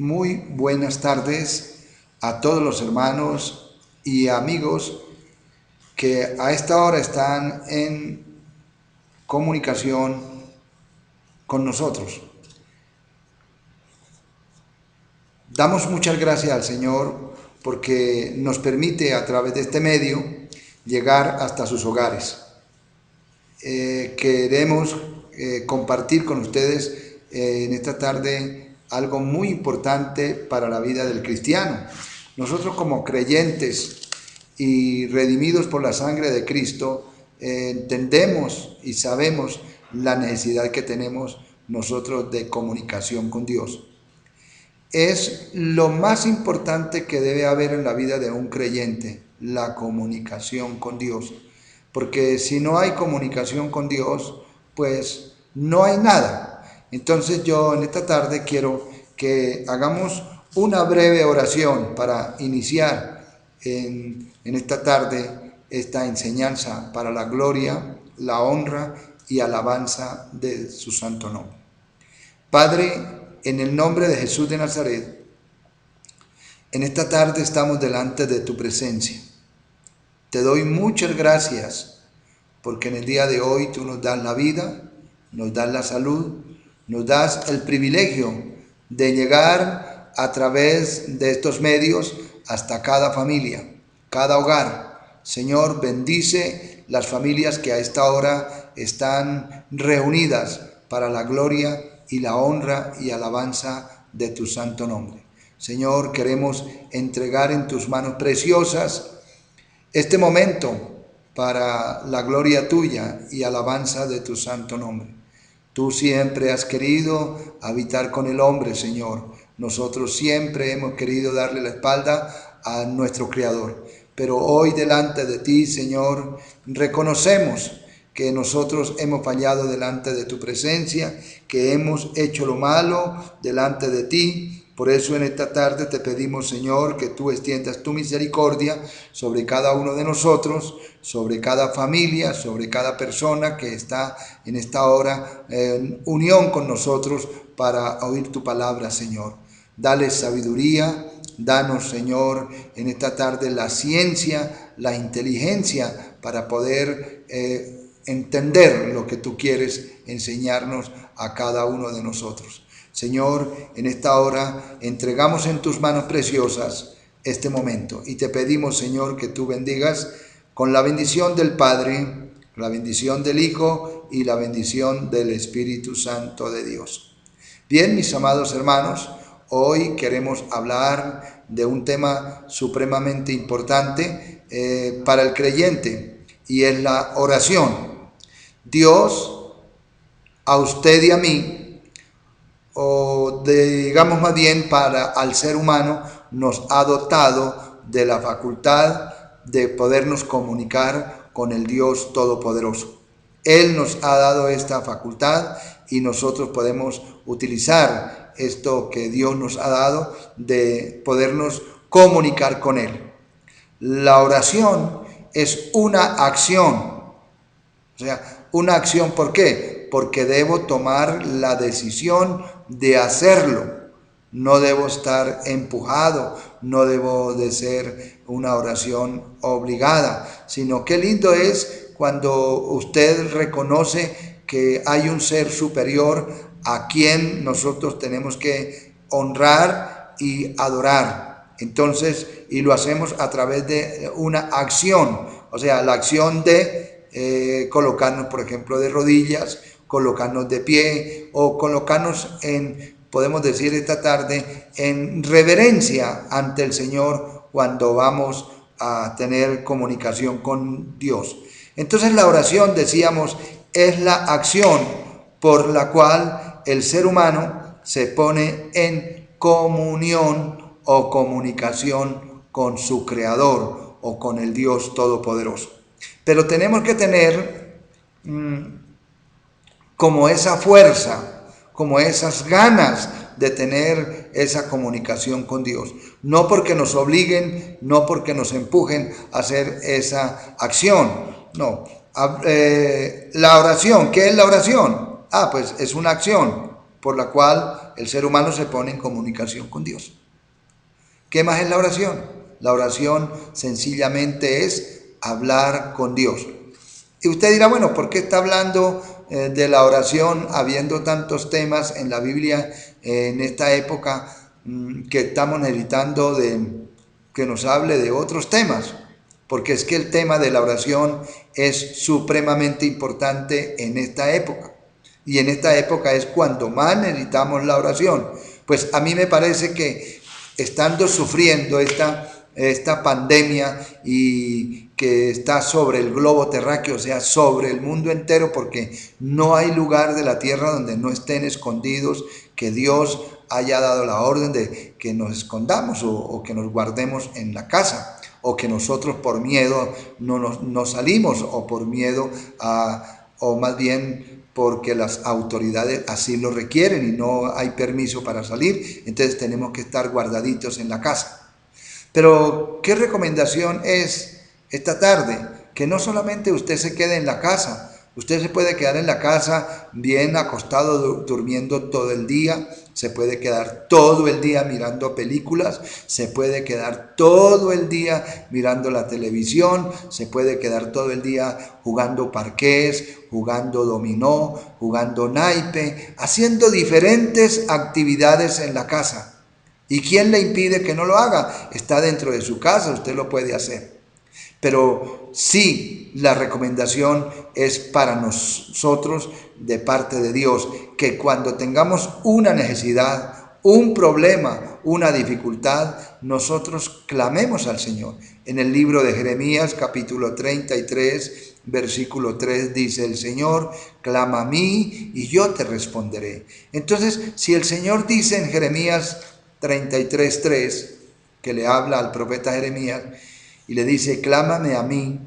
Muy buenas tardes a todos los hermanos y amigos que a esta hora están en comunicación con nosotros. Damos muchas gracias al Señor porque nos permite a través de este medio llegar hasta sus hogares. Queremos compartir con ustedes en esta tarde algo muy importante para la vida del cristiano. Nosotros como creyentes y redimidos por la sangre de Cristo, entendemos y sabemos la necesidad que tenemos nosotros de comunicación con Dios. Es lo más importante que debe haber en la vida de un creyente, la comunicación con Dios. Porque si no hay comunicación con Dios, pues no hay nada. Entonces yo en esta tarde quiero que hagamos una breve oración para iniciar en esta tarde esta enseñanza para la gloria, la honra y alabanza de su santo nombre. Padre, en el nombre de Jesús de Nazaret, en esta tarde estamos delante de tu presencia. Te doy muchas gracias porque en el día de hoy tú nos das la vida, nos das la salud, nos das el privilegio de llegar a través de estos medios hasta cada familia, cada hogar. Señor, bendice las familias que a esta hora están reunidas para la gloria y la honra y alabanza de tu santo nombre. Señor, queremos entregar en tus manos preciosas este momento para la gloria tuya y alabanza de tu santo nombre. Tú siempre has querido habitar con el hombre, Señor. Nosotros siempre hemos querido darle la espalda a nuestro Creador. Pero hoy delante de ti, Señor, reconocemos que nosotros hemos fallado delante de tu presencia, que hemos hecho lo malo delante de ti. Por eso en esta tarde te pedimos, Señor, que tú extiendas tu misericordia sobre cada uno de nosotros, sobre cada familia, sobre cada persona que está en esta hora en unión con nosotros para oír tu palabra, Señor. Dale sabiduría, danos, Señor, en esta tarde la ciencia, la inteligencia para poder entender lo que tú quieres enseñarnos a cada uno de nosotros. Señor, en esta hora entregamos en tus manos preciosas este momento y te pedimos, Señor, que tú bendigas con la bendición del Padre, la bendición del Hijo y la bendición del Espíritu Santo de Dios. Bien, mis amados hermanos, hoy queremos hablar de un tema supremamente importante para el creyente y es la oración. Dios, a usted y a mí, o digamos más bien al ser humano, nos ha dotado de la facultad de podernos comunicar con el Dios Todopoderoso. Él nos ha dado esta facultad y nosotros podemos utilizar esto que Dios nos ha dado de podernos comunicar con Él. La oración es una acción, o sea, una acción, ¿por qué? Porque debo tomar la decisión de hacerlo. No debo estar empujado, no debo de ser una oración obligada, sino qué lindo es cuando usted reconoce que hay un ser superior a quien nosotros tenemos que honrar y adorar. Entonces, y lo hacemos a través de una acción, o sea, la acción de colocarnos, por ejemplo, de rodillas, colocarnos de pie o colocarnos podemos decir esta tarde, en reverencia ante el Señor cuando vamos a tener comunicación con Dios. Entonces la oración, decíamos, es la acción por la cual el ser humano se pone en comunión o comunicación con su Creador o con el Dios Todopoderoso. Pero tenemos que tener como esa fuerza, como esas ganas de tener esa comunicación con Dios. No porque nos obliguen, no porque nos empujen a hacer esa acción. No. La oración, ¿qué es la oración? Pues es una acción. por la cual el ser humano se pone en comunicación con Dios. ¿Qué más es la oración? La oración sencillamente es hablar con Dios. Y usted dirá, bueno, ¿por qué está hablando de la oración habiendo tantos temas en la Biblia en esta época que estamos necesitando de que nos hable de otros temas? Porque es que el tema de la oración es supremamente importante en esta época. Y en esta época es cuando más necesitamos la oración. Pues a mí me parece que estando sufriendo esta pandemia y que está sobre el globo terráqueo, o sea, sobre el mundo entero, porque no hay lugar de la tierra donde no estén escondidos, que Dios haya dado la orden de que nos escondamos o que nos guardemos en la casa, o que nosotros por miedo no salimos, o por miedo o más bien porque las autoridades así lo requieren y no hay permiso para salir, entonces tenemos que estar guardaditos en la casa. Pero, ¿qué recomendación es esta tarde? Que no solamente usted se quede en la casa, usted se puede quedar en la casa bien acostado, durmiendo todo el día, se puede quedar todo el día mirando películas, se puede quedar todo el día mirando la televisión, se puede quedar todo el día jugando parqués, jugando dominó, jugando naipe, haciendo diferentes actividades en la casa. ¿Y quién le impide que no lo haga? Está dentro de su casa, usted lo puede hacer. Pero sí, la recomendación es para nosotros de parte de Dios, que cuando tengamos una necesidad, un problema, una dificultad, nosotros clamemos al Señor. En el libro de Jeremías, capítulo 33, versículo 3, dice: el Señor clama a mí y yo te responderé. Entonces, si el Señor dice en Jeremías 33:3, que le habla al profeta Jeremías y le dice: clámame a mí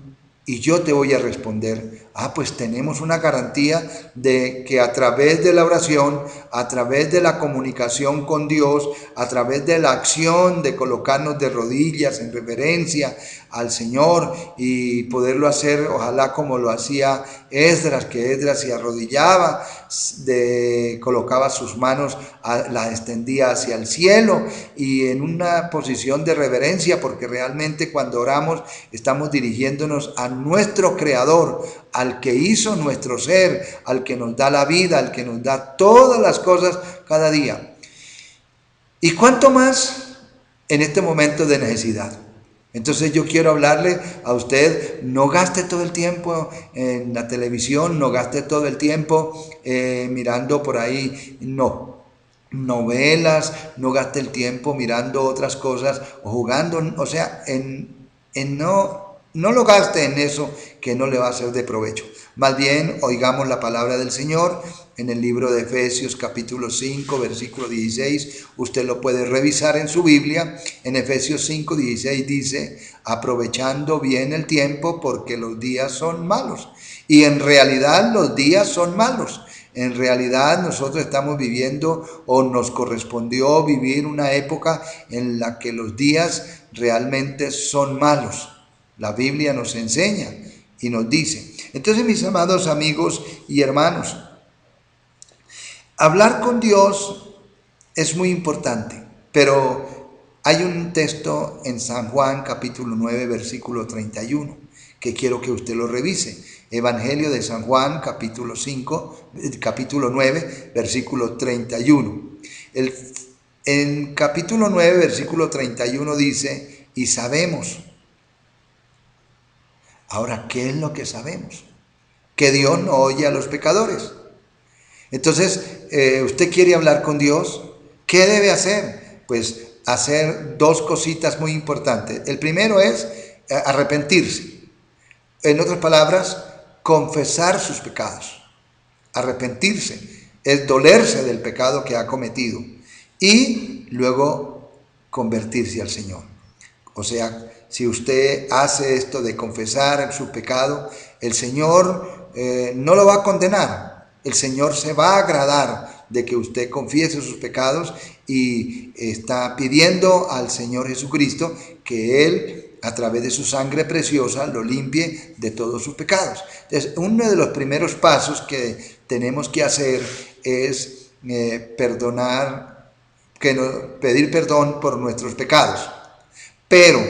y yo te voy a responder. Pues tenemos una garantía de que a través de la oración, a través de la comunicación con Dios, a través de la acción de colocarnos de rodillas en reverencia al Señor y poderlo hacer, ojalá como lo hacía Esdras, que Esdras se arrodillaba, colocaba sus manos, las extendía hacia el cielo y en una posición de reverencia, porque realmente cuando oramos estamos dirigiéndonos a nuestro Creador, al que hizo nuestro ser, al que nos da la vida, al que nos da todas las cosas cada día. ¿Y cuánto más en este momento de necesidad? Entonces yo quiero hablarle a usted: no gaste todo el tiempo en la televisión, no gaste todo el tiempo mirando por ahí, novelas, no gaste el tiempo mirando otras cosas o jugando, o sea, no lo gaste en eso que no le va a ser de provecho. Más bien, oigamos la palabra del Señor en el libro de Efesios capítulo 5, versículo 16. Usted lo puede revisar en su Biblia. En Efesios 5, 16 dice: aprovechando bien el tiempo porque los días son malos. Y en realidad los días son malos. En realidad nosotros estamos viviendo, o nos correspondió vivir, una época en la que los días realmente son malos. La Biblia nos enseña y nos dice. Entonces, mis amados amigos y hermanos, hablar con Dios es muy importante, pero hay un texto en San Juan capítulo 9 versículo 31 que quiero que usted lo revise. Evangelio de San Juan capítulo 9 versículo 31. En capítulo 9 versículo 31 dice: y sabemos. Ahora, ¿qué es lo que sabemos? Que Dios no oye a los pecadores. Entonces, usted quiere hablar con Dios, ¿qué debe hacer? Pues hacer dos cositas muy importantes. El primero es arrepentirse. En otras palabras, confesar sus pecados. Arrepentirse es dolerse del pecado que ha cometido y luego convertirse al Señor. O sea, si usted hace esto de confesar su pecado, el Señor no lo va a condenar. El Señor se va a agradar de que usted confiese sus pecados y está pidiendo al Señor Jesucristo que Él, a través de su sangre preciosa, lo limpie de todos sus pecados. Entonces, uno de los primeros pasos que tenemos que hacer es pedir perdón por nuestros pecados. Pero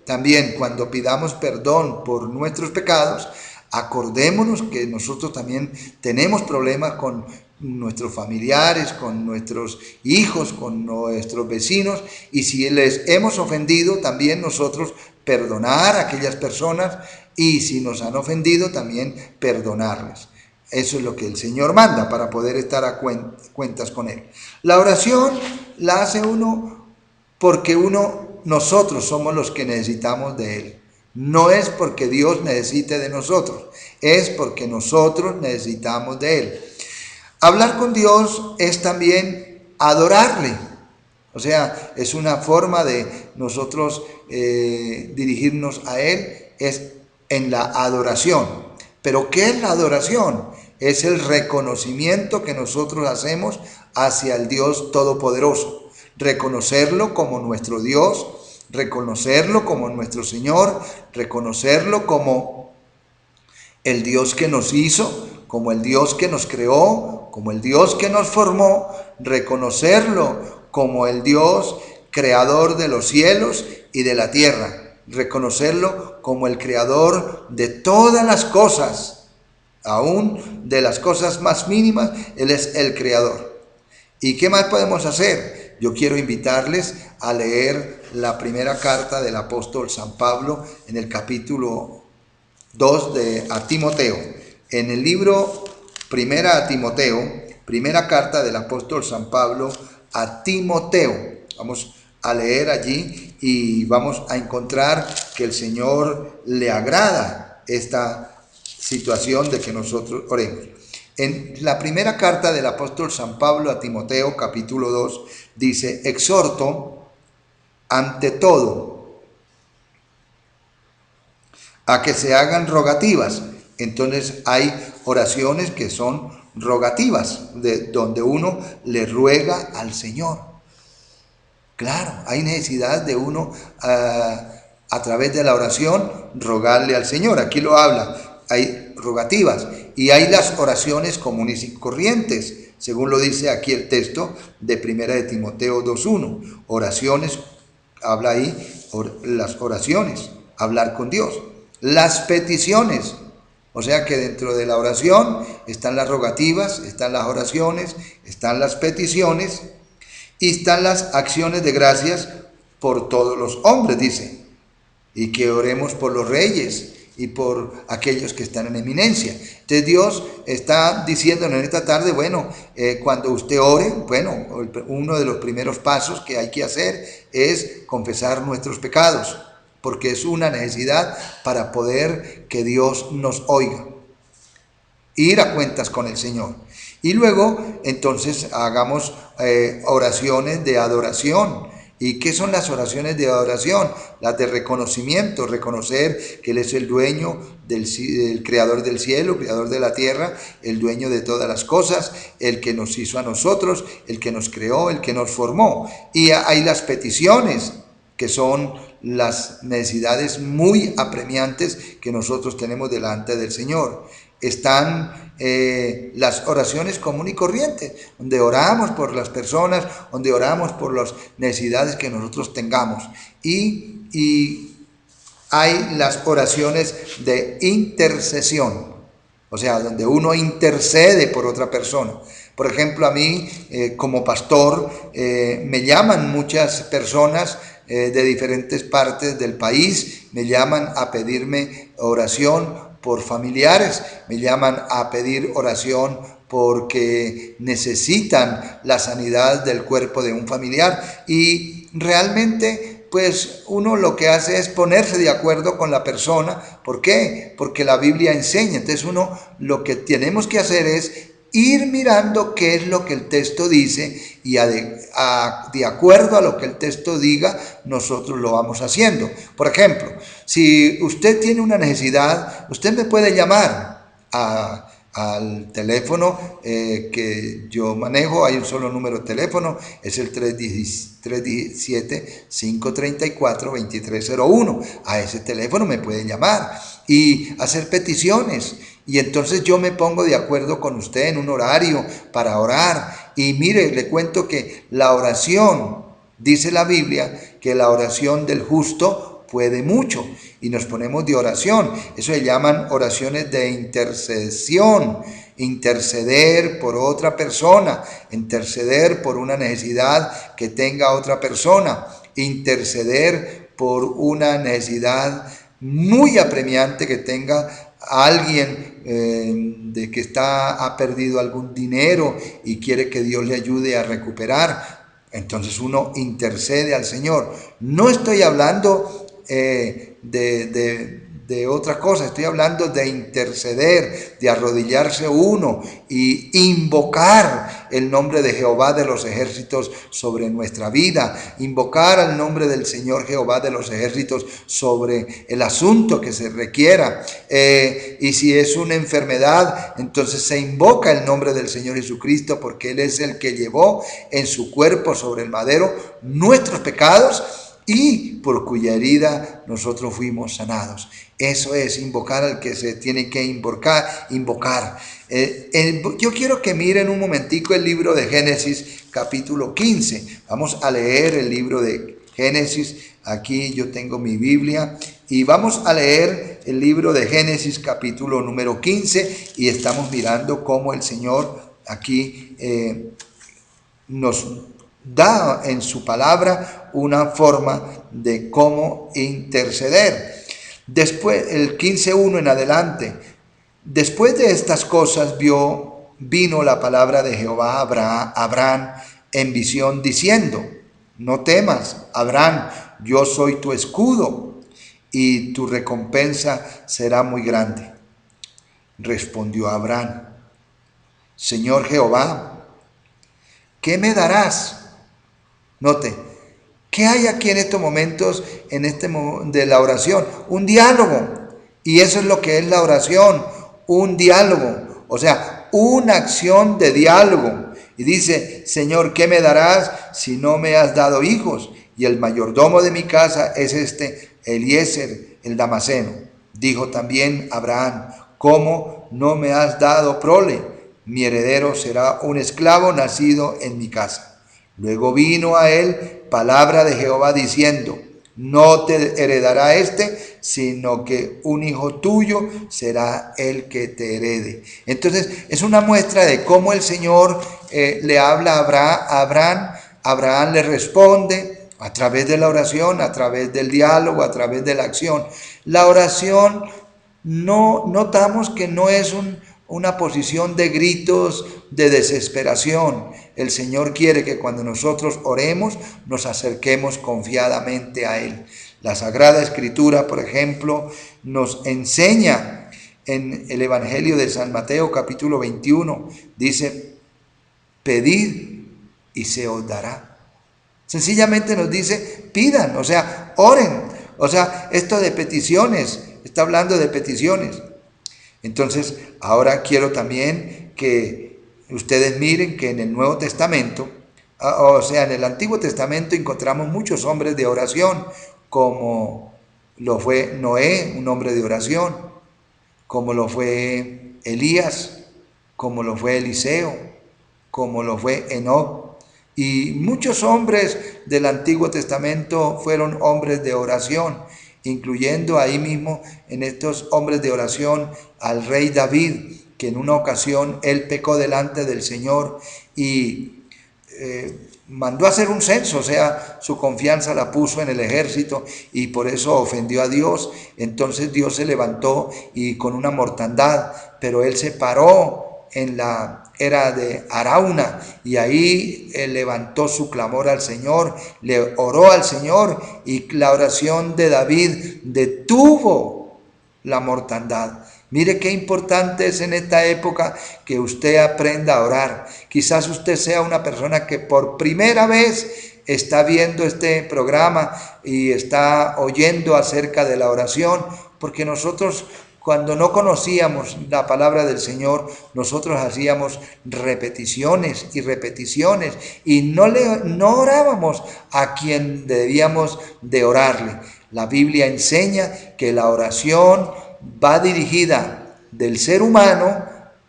también cuando pidamos perdón por nuestros pecados, acordémonos que nosotros también tenemos problemas con nuestros familiares, con nuestros hijos, con nuestros vecinos, y si les hemos ofendido, también nosotros perdonar a aquellas personas, y si nos han ofendido, también perdonarles. Eso es lo que el Señor manda para poder estar a cuentas con Él. La oración la hace uno porque nosotros somos los que necesitamos de Él. No es porque Dios necesite de nosotros, es porque nosotros necesitamos de Él. Hablar con Dios es también adorarle. O sea, es una forma de nosotros dirigirnos a Él, es en la adoración. ¿Pero qué es la adoración? Es el reconocimiento que nosotros hacemos hacia el Dios Todopoderoso. Reconocerlo como nuestro Dios, reconocerlo como nuestro Señor, reconocerlo como el Dios que nos hizo, como el Dios que nos creó, como el Dios que nos formó, reconocerlo como el Dios creador de los cielos y de la tierra, reconocerlo como el creador de todas las cosas, aún de las cosas más mínimas, Él es el creador. ¿Y qué más podemos hacer? Yo quiero invitarles a leer la primera carta del apóstol San Pablo en el capítulo 2 a Timoteo. En el libro Primera a Timoteo, primera carta del apóstol San Pablo a Timoteo. Vamos a leer allí y vamos a encontrar que el Señor le agrada esta situación de que nosotros oremos. En la primera carta del apóstol San Pablo a Timoteo, capítulo 2, dice: exhorto ante todo a que se hagan rogativas. Entonces hay oraciones que son rogativas, donde uno le ruega al Señor. Claro, hay necesidad de uno a través de la oración rogarle al Señor. Aquí lo habla, hay rogativas y hay las oraciones comunes y corrientes, según lo dice aquí el texto de Primera de Timoteo 2:1. Oraciones, habla ahí, las oraciones, hablar con Dios. Las peticiones, o sea que dentro de la oración están las rogativas, están las oraciones, están las peticiones y están las acciones de gracias por todos los hombres, dice. Y que oremos por los reyes y por aquellos que están en eminencia. Entonces Dios está diciéndonos en esta tarde, bueno, cuando usted ore, bueno, uno de los primeros pasos que hay que hacer es confesar nuestros pecados, porque es una necesidad para poder que Dios nos oiga. Ir a cuentas con el Señor. Y luego, entonces, hagamos oraciones de adoración. ¿Y qué son las oraciones de adoración? Las de reconocimiento, reconocer que Él es el dueño del creador del cielo, creador de la tierra, el dueño de todas las cosas, el que nos hizo a nosotros, el que nos creó, el que nos formó. Y hay las peticiones, que son las necesidades muy apremiantes que nosotros tenemos delante del Señor. Están las oraciones comunes y corrientes, donde oramos por las personas, donde oramos por las necesidades que nosotros tengamos. Y hay las oraciones de intercesión, o sea, donde uno intercede por otra persona. Por ejemplo, a mí como pastor me llaman muchas personas de diferentes partes del país, me llaman a pedirme oración por familiares, me llaman a pedir oración porque necesitan la sanidad del cuerpo de un familiar, y realmente pues uno lo que hace es ponerse de acuerdo con la persona. ¿Por qué? Porque la Biblia enseña. Entonces uno lo que tenemos que hacer es ir mirando qué es lo que el texto dice, y de acuerdo a lo que el texto diga, nosotros lo vamos haciendo. Por ejemplo, si usted tiene una necesidad, usted me puede llamar al teléfono que yo manejo. Hay un solo número de teléfono, es el 317-534-2301. A ese teléfono me puede llamar y hacer peticiones. Y entonces yo me pongo de acuerdo con usted en un horario para orar, Y mire, le cuento que la oración, dice la Biblia, que la oración del justo puede mucho. Y nos ponemos de oración. Eso se llaman oraciones de intercesión. Interceder por otra persona, interceder por una necesidad que tenga otra persona, interceder por una necesidad muy apremiante que tenga alguien de que ha perdido algún dinero y quiere que Dios le ayude a recuperar. Entonces uno intercede al Señor. No estoy hablando de otra cosa, estoy hablando de interceder, de arrodillarse uno y invocar el nombre de Jehová de los ejércitos sobre nuestra vida, invocar al nombre del Señor Jehová de los ejércitos sobre el asunto que se requiera. Y si es una enfermedad, entonces se invoca el nombre del Señor Jesucristo, porque Él es el que llevó en su cuerpo sobre el madero nuestros pecados y por cuya herida nosotros fuimos sanados. Eso es invocar al que se tiene que invocar. Yo quiero que miren un momentico el libro de Génesis capítulo 15. Vamos a leer el libro de Génesis. Aquí yo tengo mi Biblia y vamos a leer el libro de Génesis capítulo número 15 y estamos mirando cómo el Señor aquí nos da en su palabra una forma de cómo interceder. Después, el 15:1 en adelante, después de estas cosas vino la palabra de Jehová a Abraham en visión diciendo: no temas, Abraham, yo soy tu escudo y tu recompensa será muy grande. Respondió Abraham: Señor Jehová, ¿qué me darás? Note, ¿qué hay aquí en estos momentos, de la oración? Un diálogo. Y eso es lo que es la oración, un diálogo. O sea, una acción de diálogo. Y dice: Señor, ¿qué me darás si no me has dado hijos? Y el mayordomo de mi casa es Eliezer, el Damaseno. Dijo también Abraham: ¿cómo no me has dado prole? Mi heredero será un esclavo nacido en mi casa. Luego vino a él palabra de Jehová diciendo: no te heredará sino que un hijo tuyo será el que te herede. Entonces es una muestra de cómo el Señor le habla a Abraham. Abraham le responde a través de la oración, a través del diálogo, a través de la acción. La oración notamos que no es una posición de gritos, de desesperación. El Señor quiere que cuando nosotros oremos nos acerquemos confiadamente a Él. La Sagrada Escritura, por ejemplo, nos enseña en el Evangelio de San Mateo capítulo 21, dice: pedid y se os dará. Sencillamente nos dice: pidan, o sea, oren. O sea, esto de peticiones, está hablando de peticiones. Entonces, ahora quiero también que ustedes miren que en el Nuevo Testamento, o sea, en el Antiguo Testamento encontramos muchos hombres de oración, como lo fue Noé, un hombre de oración, como lo fue Elías, como lo fue Eliseo, como lo fue Enoc. Y muchos hombres del Antiguo Testamento fueron hombres de oración, incluyendo ahí mismo en estos hombres de oración al rey David, que en una ocasión él pecó delante del Señor y mandó a hacer un censo, o sea, su confianza la puso en el ejército y por eso ofendió a Dios. Entonces Dios se levantó y con una mortandad, pero él se paró en la era de Arauna y ahí él levantó su clamor al Señor, le oró al Señor y la oración de David detuvo la mortandad. Mire qué importante es en esta época que usted aprenda a orar. Quizás usted sea una persona que por primera vez está viendo este programa y está oyendo acerca de la oración, porque nosotros, cuando no conocíamos la palabra del Señor, nosotros hacíamos repeticiones y repeticiones y no orábamos a quien debíamos de orarle. La Biblia enseña que la oración va dirigida del ser humano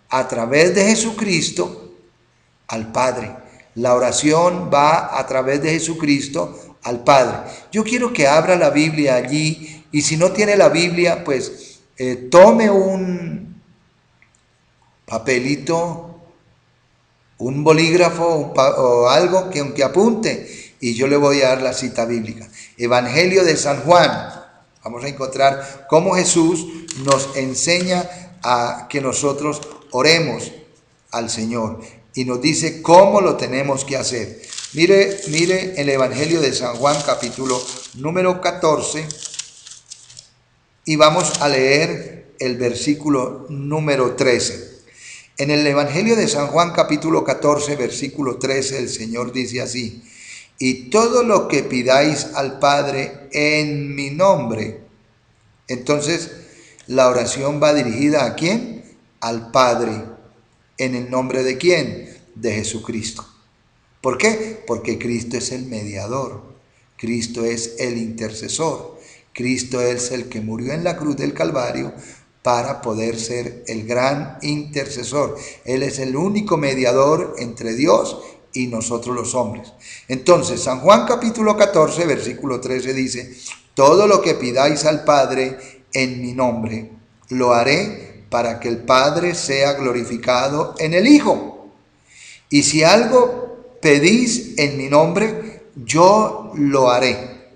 a través de Jesucristo al Padre. La oración va a través de Jesucristo al Padre. Yo quiero que abra la Biblia allí, y si no tiene la Biblia, pues tome un papelito, un bolígrafo o algo que apunte, y yo le voy a dar la cita bíblica. Evangelio de San Juan. Vamos a encontrar cómo Jesús nos enseña a que nosotros oremos al Señor y nos dice cómo lo tenemos que hacer. Mire el Evangelio de San Juan, capítulo número 14, y vamos a leer el versículo número 13. En el Evangelio de San Juan, capítulo 14, versículo 13, el Señor dice así: y todo lo que pidáis al Padre en mi nombre. Entonces, la oración va dirigida ¿a quién? Al Padre. ¿En el nombre de quién? De Jesucristo. ¿Por qué? Porque Cristo es el mediador. Cristo es el intercesor. Cristo es el que murió en la cruz del Calvario para poder ser el gran intercesor. Él es el único mediador entre Dios y nosotros los hombres. Entonces, San Juan capítulo 14, versículo 13 dice: todo lo que pidáis al Padre en mi nombre, lo haré para que el Padre sea glorificado en el Hijo. Y si algo pedís en mi nombre, yo lo haré.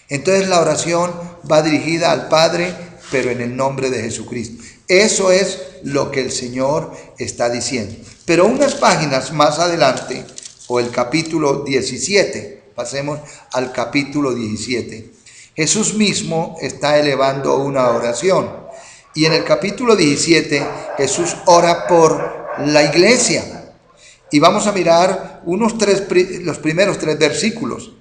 Entonces la oración va dirigida al Padre, pero en el nombre de Jesucristo. Eso es lo que el Señor está diciendo. Pero unas páginas más adelante, o el capítulo 17, pasemos al capítulo 17. Jesús mismo está elevando una oración. Y en el capítulo 17, Jesús ora por la iglesia. Y vamos a mirar los primeros 3 versículos.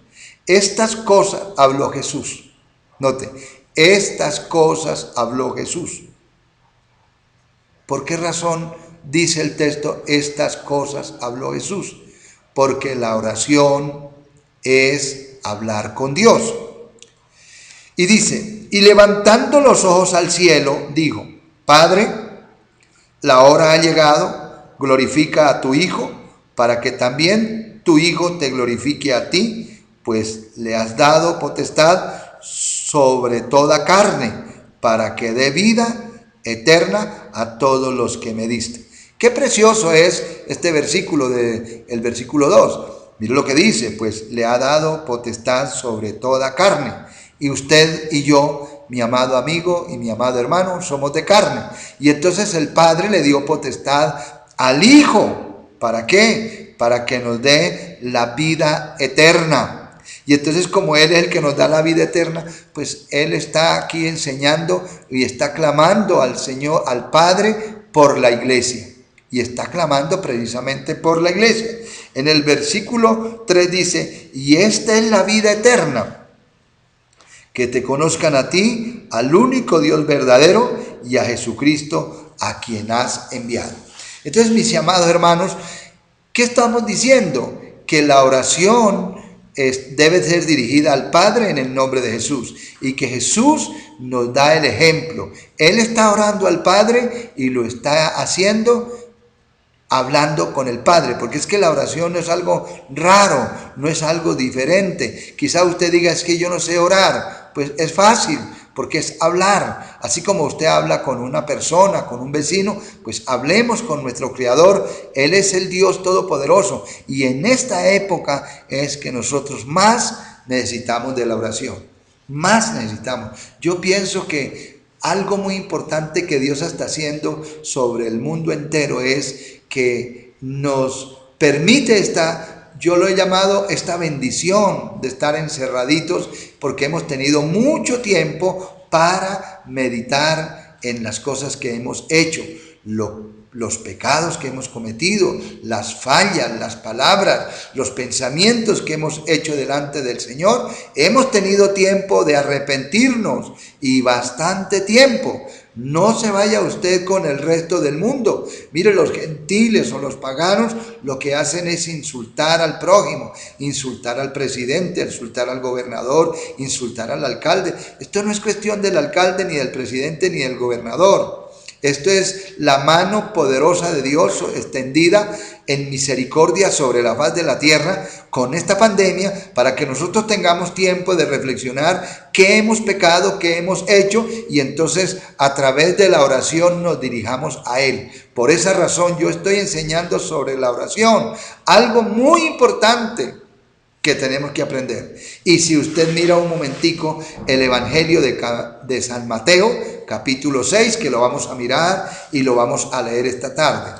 Estas cosas habló Jesús. Note, estas cosas habló Jesús. ¿Por qué razón dice el texto, estas cosas habló Jesús? Porque la oración es hablar con Dios. Y dice, y levantando los ojos al cielo, dijo: Padre, la hora ha llegado, glorifica a tu Hijo, para que también tu Hijo te glorifique a ti, pues le has dado potestad sobre toda carne, para que dé vida eterna a todos los que me diste. Qué precioso es este versículo el versículo 2. Mire lo que dice: pues le ha dado potestad sobre toda carne. Y usted y yo, mi amado amigo y mi amado hermano, somos de carne. Y entonces el Padre le dio potestad al Hijo. ¿Para qué? Para que nos dé la vida eterna. Y entonces, como Él es el que nos da la vida eterna, pues Él está aquí enseñando y está clamando al Señor, al Padre, por la iglesia. Y está clamando precisamente por la iglesia. En el versículo 3 dice: y esta es la vida eterna, que te conozcan a ti, al único Dios verdadero, y a Jesucristo, a quien has enviado. Entonces, mis amados hermanos, ¿qué estamos diciendo? Que la oración debe ser dirigida al Padre en el nombre de Jesús, y que Jesús nos da el ejemplo. Él está orando al Padre y lo está haciendo hablando con el Padre, porque es que la oración no es algo raro, no es algo diferente. Quizá usted diga: es que yo no sé orar. Pues es fácil, porque es hablar. Así como usted habla con una persona, con un vecino, pues hablemos con nuestro Creador. Él es el Dios Todopoderoso, y en esta época es que nosotros más necesitamos de la oración, más necesitamos. Yo pienso que algo muy importante que Dios está haciendo sobre el mundo entero es que nos permite yo lo he llamado esta bendición de estar encerraditos, porque hemos tenido mucho tiempo para meditar en las cosas que hemos hecho, los pecados que hemos cometido, las fallas, las palabras, los pensamientos que hemos hecho delante del Señor. Hemos tenido tiempo de arrepentirnos, y bastante tiempo. No se vaya usted con el resto del mundo. Mire, los gentiles o los paganos lo que hacen es insultar al prójimo, insultar al presidente, insultar al gobernador, insultar al alcalde. Esto no es cuestión del alcalde, ni del presidente, ni del gobernador. Esto es la mano poderosa de Dios extendida en misericordia sobre la faz de la tierra con esta pandemia, para que nosotros tengamos tiempo de reflexionar qué hemos pecado, qué hemos hecho, y entonces a través de la oración nos dirijamos a Él. Por esa razón yo estoy enseñando sobre la oración, algo muy importante que tenemos que aprender. Y si usted mira un momentico el Evangelio de San Mateo, capítulo 6, que lo vamos a mirar y lo vamos a leer esta tarde.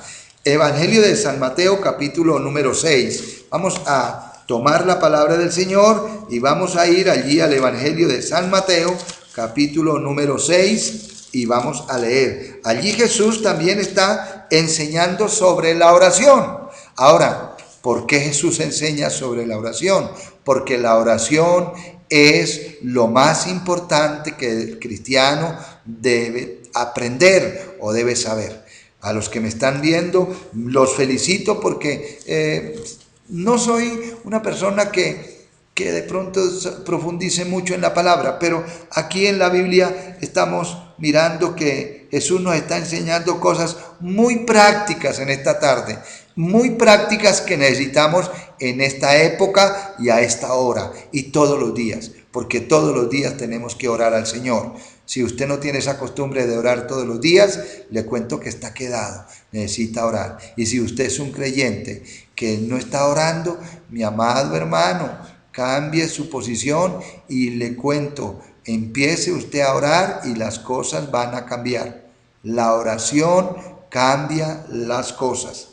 Evangelio de San Mateo, capítulo número 6. Vamos a tomar la palabra del Señor y vamos a ir allí al Evangelio de San Mateo, capítulo número 6, y vamos a leer. Allí Jesús también está enseñando sobre la oración. Ahora, ¿por qué Jesús enseña sobre la oración? Porque la oración es lo más importante que el cristiano debe aprender o debe saber. A los que me están viendo, los felicito porque no soy una persona que de pronto profundice mucho en la palabra, pero aquí en la Biblia estamos mirando que Jesús nos está enseñando cosas muy prácticas en esta tarde, muy prácticas que necesitamos en esta época y a esta hora y todos los días, porque todos los días tenemos que orar al Señor. Si usted no tiene esa costumbre de orar todos los días, le cuento que está quedado, necesita orar. Y si usted es un creyente que no está orando, mi amado hermano, cambie su posición y le cuento, empiece usted a orar y las cosas van a cambiar. La oración cambia las cosas.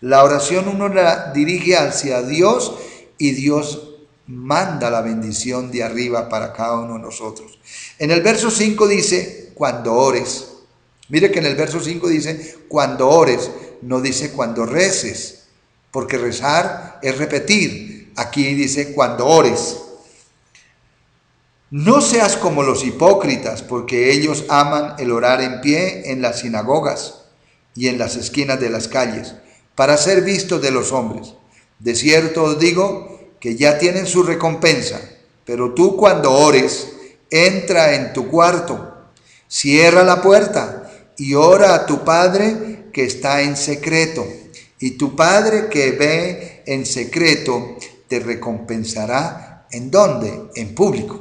La oración uno la dirige hacia Dios y Dios manda la bendición de arriba para cada uno de nosotros. En el verso 5 dice, cuando ores. Mire que en el verso 5 dice, cuando ores, no dice cuando reces, porque rezar es repetir. Aquí dice, cuando ores. No seas como los hipócritas, porque ellos aman el orar en pie en las sinagogas y en las esquinas de las calles, para ser vistos de los hombres. De cierto os digo que ya tienen su recompensa, pero tú cuando ores, entra en tu cuarto, cierra la puerta y ora a tu Padre que está en secreto, y tu Padre que ve en secreto te recompensará. ¿En dónde? En público.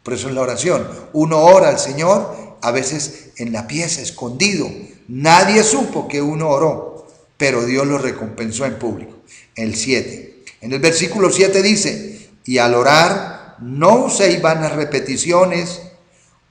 Por eso es la oración. Uno ora al Señor, a veces en la pieza, escondido. Nadie supo que uno oró, pero Dios lo recompensó en público. El 7. En el versículo 7 dice, y al orar no uséis vanas repeticiones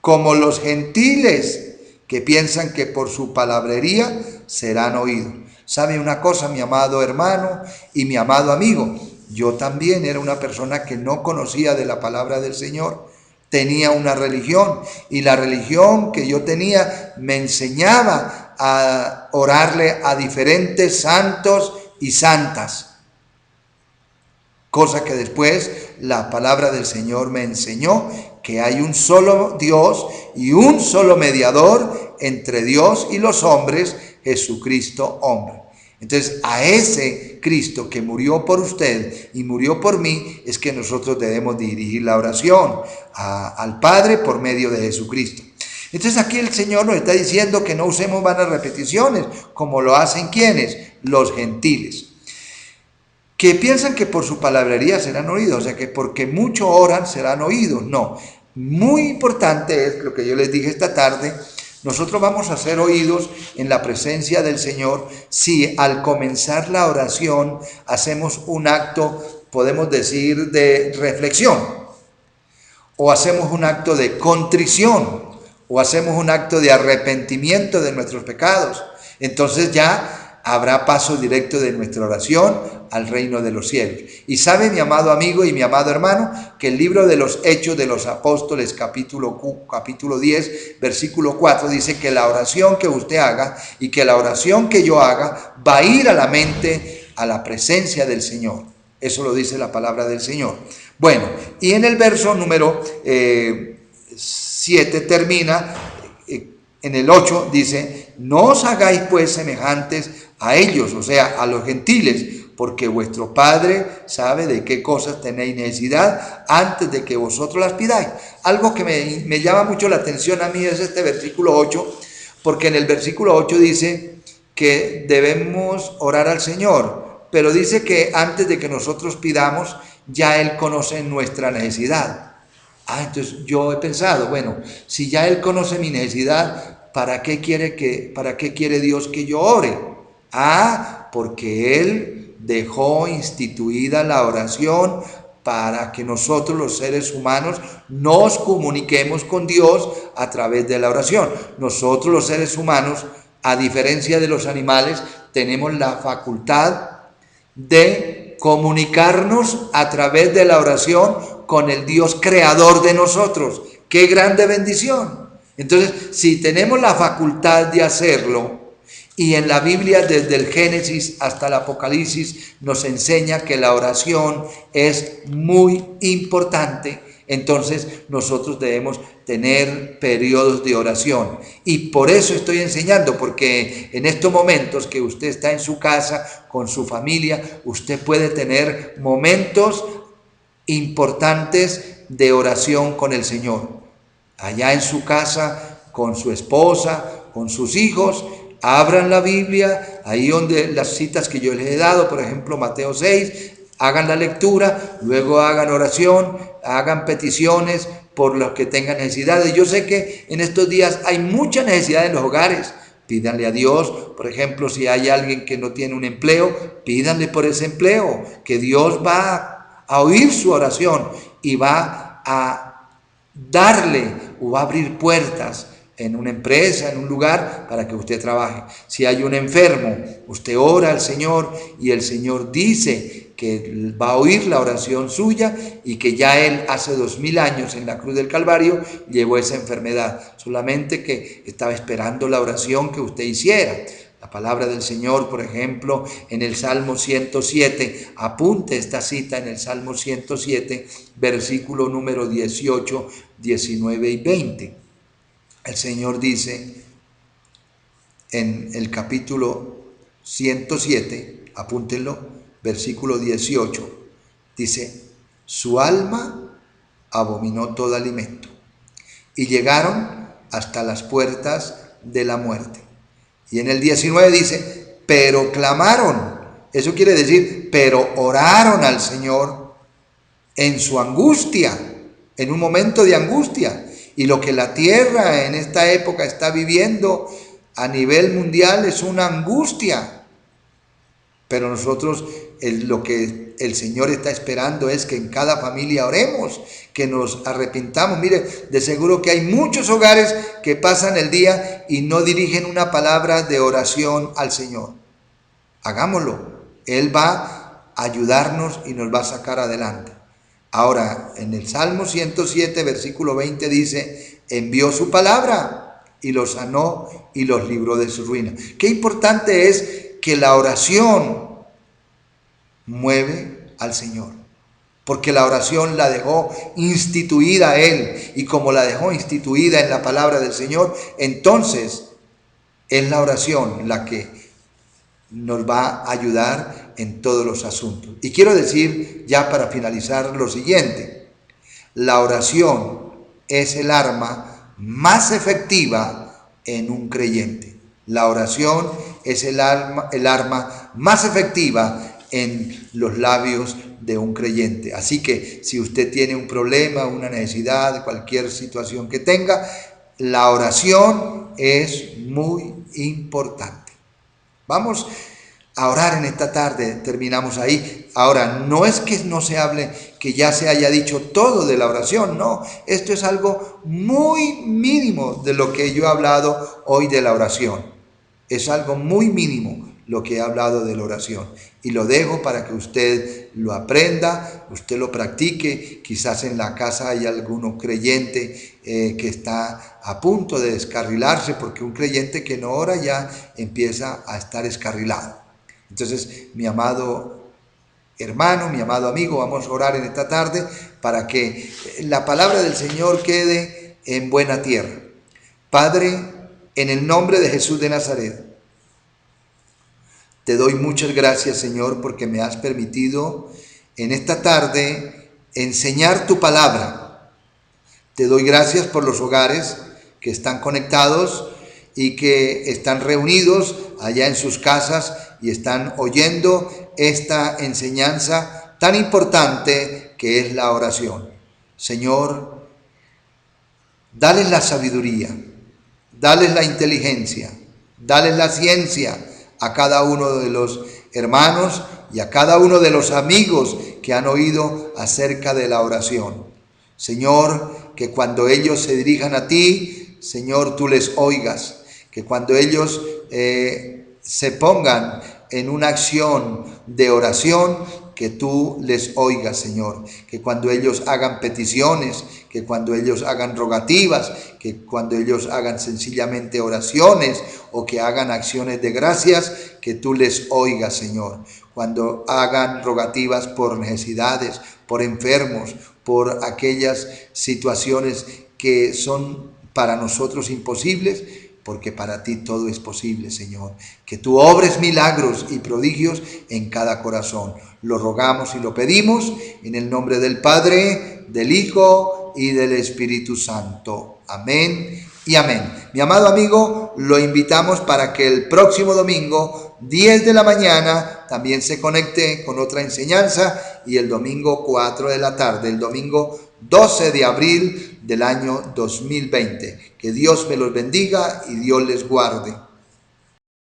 como los gentiles que piensan que por su palabrería serán oídos. ¿Sabe una cosa, mi amado hermano y mi amado amigo? Yo también era una persona que no conocía de la palabra del Señor. Tenía una religión y la religión que yo tenía me enseñaba a orarle a diferentes santos y santas. Cosa que después la palabra del Señor me enseñó que hay un solo Dios y un solo mediador entre Dios y los hombres, Jesucristo hombre. Entonces a ese Cristo que murió por usted y murió por mí es que nosotros debemos dirigir la oración al Padre por medio de Jesucristo. Entonces aquí el Señor nos está diciendo que no usemos vanas repeticiones como lo hacen ¿quiénes? Los gentiles, que piensan que por su palabrería serán oídos, o sea que porque mucho oran serán oídos. No, muy importante es lo que yo les dije esta tarde. Nosotros vamos a ser oídos en la presencia del Señor si al comenzar la oración hacemos un acto, podemos decir, de reflexión, o hacemos un acto de contrición, o hacemos un acto de arrepentimiento de nuestros pecados. Entonces ya habrá paso directo de nuestra oración al reino de los cielos. Y sabe, mi amado amigo y mi amado hermano, que el libro de los Hechos de los Apóstoles, capítulo 10, versículo 4, dice que la oración que usted haga y que la oración que yo haga va a ir a la mente, a la presencia del Señor. Eso lo dice la palabra del Señor. Bueno, y en el verso número 7 termina, en el 8 dice, no os hagáis pues semejantes a ellos, o sea, a los gentiles, porque vuestro Padre sabe de qué cosas tenéis necesidad antes de que vosotros las pidáis. Algo que me llama mucho la atención a mí es este versículo 8, porque en el versículo 8 dice que debemos orar al Señor, pero dice que antes de que nosotros pidamos, ya Él conoce nuestra necesidad. Entonces yo he pensado, bueno, si ya Él conoce mi necesidad, ¿para qué quiere Dios que yo ore? Porque Él dejó instituida la oración para que nosotros los seres humanos nos comuniquemos con Dios a través de la oración. Nosotros los seres humanos, a diferencia de los animales, tenemos la facultad de comunicarnos a través de la oración con el Dios creador de nosotros. ¡Qué grande bendición! Entonces, si tenemos la facultad de hacerlo, y en la Biblia desde el Génesis hasta el Apocalipsis nos enseña que la oración es muy importante, entonces nosotros debemos tener periodos de oración. Y por eso estoy enseñando, porque en estos momentos que usted está en su casa, con su familia, usted puede tener momentos importantes de oración con el Señor. Allá en su casa, con su esposa, con sus hijos, abran la Biblia, ahí donde las citas que yo les he dado, por ejemplo, Mateo 6, hagan la lectura, luego hagan oración, hagan peticiones por los que tengan necesidades. Yo sé que en estos días hay mucha necesidad en los hogares. Pídanle a Dios, por ejemplo, si hay alguien que no tiene un empleo, pídanle por ese empleo, que Dios va a oír su oración y va a darle o va a abrir puertas en una empresa, en un lugar, para que usted trabaje. Si hay un enfermo, usted ora al Señor y el Señor dice que va a oír la oración suya y que ya Él hace 2000 años en la cruz del Calvario llevó esa enfermedad, solamente que estaba esperando la oración que usted hiciera. La palabra del Señor, por ejemplo, en el Salmo 107, apunte esta cita en el Salmo 107, versículo número 18, 19 y 20. El Señor dice en el capítulo 107, apúntenlo, versículo 18, dice: su alma abominó todo alimento y llegaron hasta las puertas de la muerte. Y en el 19 dice: pero clamaron, eso quiere decir, pero oraron al Señor en su angustia, en un momento de angustia. Y lo que la tierra en esta época está viviendo a nivel mundial es una angustia. Pero nosotros, lo que el Señor está esperando es que en cada familia oremos, que nos arrepintamos. Mire, de seguro que hay muchos hogares que pasan el día y no dirigen una palabra de oración al Señor. Hagámoslo. Él va a ayudarnos y nos va a sacar adelante. Ahora, en el Salmo 107, versículo 20 dice: envió su palabra y los sanó y los libró de su ruina. Qué importante es que la oración mueve al Señor, porque la oración la dejó instituida a Él, y como la dejó instituida en la palabra del Señor, entonces es la oración la que nos va a ayudar en todos los asuntos. Y quiero decir, ya para finalizar, lo siguiente: la oración es el arma más efectiva en un creyente. La oración es el arma más efectiva en los labios de un creyente. Así que si usted tiene un problema, una necesidad, cualquier situación que tenga, la oración es muy importante. Vamos a orar en esta tarde, terminamos ahí. Ahora, no es que no se hable, que ya se haya dicho todo de la oración, no. Esto es algo muy mínimo de lo que yo he hablado hoy de la oración. Es algo muy mínimo lo que he hablado de la oración. Y lo dejo para que usted lo aprenda, usted lo practique. Quizás en la casa hay algún creyente que está a punto de descarrilarse, porque un creyente que no ora ya empieza a estar descarrilado. Entonces, mi amado hermano, mi amado amigo, vamos a orar en esta tarde para que la palabra del Señor quede en buena tierra. Padre, en el nombre de Jesús de Nazaret, te doy muchas gracias, Señor, porque me has permitido en esta tarde enseñar tu palabra. Te doy gracias por los hogares que están conectados y que están reunidos allá en sus casas y están oyendo esta enseñanza tan importante que es la oración. Señor, dales la sabiduría, dales la inteligencia, dales la ciencia a cada uno de los hermanos y a cada uno de los amigos que han oído acerca de la oración. Señor, que cuando ellos se dirijan a ti, Señor, tú les oigas, que cuando ellos se pongan en una acción de oración, que tú les oigas, Señor, que cuando ellos hagan peticiones, que cuando ellos hagan rogativas, que cuando ellos hagan sencillamente oraciones o que hagan acciones de gracias, que tú les oigas, Señor. Cuando hagan rogativas por necesidades, por enfermos, por aquellas situaciones que son para nosotros imposibles, porque para ti todo es posible, Señor. Que tú obres milagros y prodigios en cada corazón. Lo rogamos y lo pedimos en el nombre del Padre, del Hijo y del Espíritu Santo. Amén y amén. Mi amado amigo, lo invitamos para que el próximo domingo, 10 de la mañana, también se conecte con otra enseñanza, y el domingo 4 de la tarde, el domingo 12 de abril del año 2020. Que Dios me los bendiga y Dios les guarde.